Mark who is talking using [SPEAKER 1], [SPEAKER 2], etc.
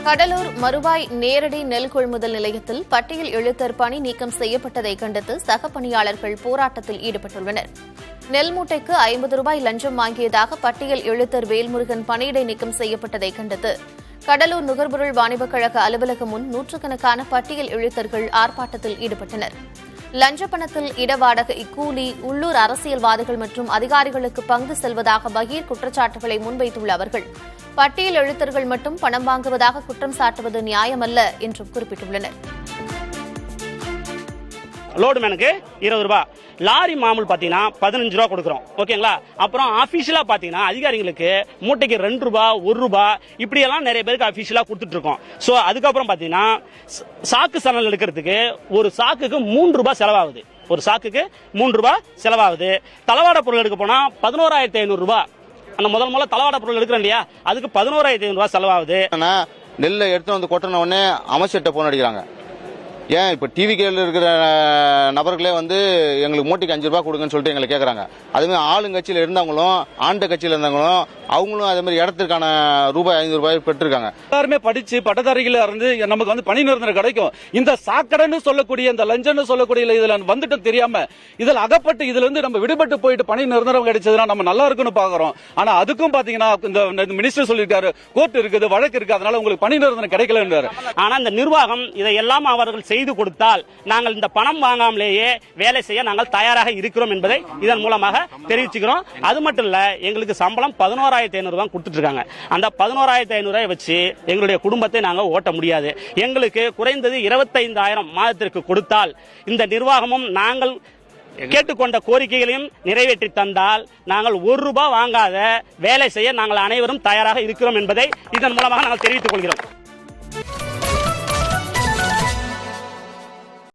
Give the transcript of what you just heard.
[SPEAKER 1] கடலூர் மறுவாய் நேரடி நெல் கொள்முதல் நிலையத்தில் பட்டியல் எழுத்தர் பணி நீக்கம் செய்யப்பட்டதை கண்டித்து சக பணியாளர்கள் போராட்டத்தில் ஈடுபட்டுள்ளனர். நெல் மூட்டைக்கு 50 ரூபாய் லஞ்சம் வாங்கியதாக பட்டியல் எழுத்தர் வேல்முருகன் பணியிடை நீக்கம் செய்யப்பட்டதை கண்டித்து கடலூர் நுகர்பொருள் வாணிபக் கழக அலுவலகம் முன் நூற்றுக்கணக்கான பட்டியல் எழுத்தர்கள் ஆர்ப்பாட்டத்தில் ஈடுபட்டனர். லஞ்ச பணத்தில் இடவாடகை, கூலி, உள்ளூர் அரசியல்வாதிகள் மற்றும் அதிகாரிகளுக்கு பங்கு செல்வதாக பகீர் குற்றச்சாட்டுகளை முன்வைத்துள்ள அவர்கள் பட்டியல் எழுத்தர்கள் மட்டும் பணம் வாங்குவதாக குற்றம் சாட்டுவது நியாயமல்ல என்றும் குறிப்பிட்டுள்ளனர்.
[SPEAKER 2] லோடு மேனுக்கு 20 ரூபாய், லாரி மாமூல் பாத்தீங்கன்னா 15 ரூபாய் கொடுக்குறோம். ஓகேங்களா? அப்புறம் ஆபீஷியலா பாத்தீங்கன்னா அதிகாரிகளுக்கு மூட்டைக்கு 2 ரூபாய், 1 ரூபாய் இப்படி எல்லாம் நிறைய பேருக்கு ஆபீஷியலா கொடுத்துட்டு இருக்கோம். சோ அதுக்கப்புறம் பாத்தீங்கன்னா சாக்கு சணல் எடுக்கிறதுக்கு ஒரு சாக்குக்கு 3 ரூபாய் செலவாகுது. ஒரு சாக்குக்கு 3 ரூபாய் செலவாகுது. தளவாட பொருள் எடுக்க போனா 11,500 ரூபாய். அந்த முதல் தளவாட பொருள் எடுக்கிறோம் இல்லையா, அதுக்கு 11,500 ரூபாய் செலவாகுது.
[SPEAKER 3] நெல்லை எடுத்து வந்து கொட்டின உடனே அமைச்சர்கிட்ட போன் அடிக்கிறாங்க. ஏன் இப்ப டிவி கேல இருக்கிற நபர்களே வந்து எங்களுக்கு மூட்டைக்கு 5 ரூபாய் கொடுங்கன்னு சொல்லிட்டு எங்களை கேட்கறாங்க. அதுமாதிரி ஆளுங்கட்சியில இருந்தவங்களும் ஆண்ட கட்சியில இருந்தவங்களும் அவங்களும் அதே மாதிரி இடத்திற்கான ரூபாய் 500 ரூபாய் பெற்றிருக்காங்க.
[SPEAKER 4] எல்லாருமே படிச்சு பட்டதாரிகளா இருந்து நமக்கு வந்து பணி நிரந்தரம் கிடைக்கும். இந்த சாக்கடைன்னு சொல்லக்கூடிய இந்த லஞ்சம்னு சொல்லக்கூடிய இதுல வந்துட்டு தெரியாம இதுல அகப்பட்டு இதுல இருந்து நம்ம விடுபட்டு போயிட்டு பணி நிரந்தரம் கிடைச்சதுன்னா நம்ம நல்லா இருக்குன்னு பாக்குறோம். ஆனா அதுக்கும் பாத்தீங்கன்னா இந்த மினிஸ்டர் சொல்லியிருக்காரு, கோர்ட் இருக்குது, வழக்கு இருக்கு, அதனால உங்களுக்கு பணி நிரந்தரம் கிடைக்கல.
[SPEAKER 2] ஆனா இந்த நிர்வாகம் இதையெல்லாம் அவர்கள் செய்து கொடுத்தால் நாங்கள் இந்த பணம் வாங்காமலேயே வேலை செய்ய நாங்கள் தயாராக இருக்கிறோம் என்பதை இதன் மூலமாக தெரிவிச்சுக்கிறோம். அது மட்டும் இல்ல, எங்களுக்கு சம்பளம் 11,500 ரூபாய் கொடுத்துட்டு இருக்காங்க. அந்த 11,500 ரூபாய் வச்சு எங்களுடைய குடும்பத்தை நாங்கள் ஓட்ட முடியாது. எங்களுக்கு குறைந்தது 25,000 மாதத்திற்கு கொடுத்தால் இந்த நிர்வாகமும் நாங்கள் கேட்டுக்கொண்ட கோரிக்கைகளையும் நிறைவேற்றி தந்தால் நாங்கள் 1 ரூபாய் வாங்காத வேலை செய்ய நாங்கள் அனைவரும் தயாராக இருக்கிறோம் என்பதை இதன் மூலமாக நாங்கள் தெரிவித்துக் கொள்கிறோம்.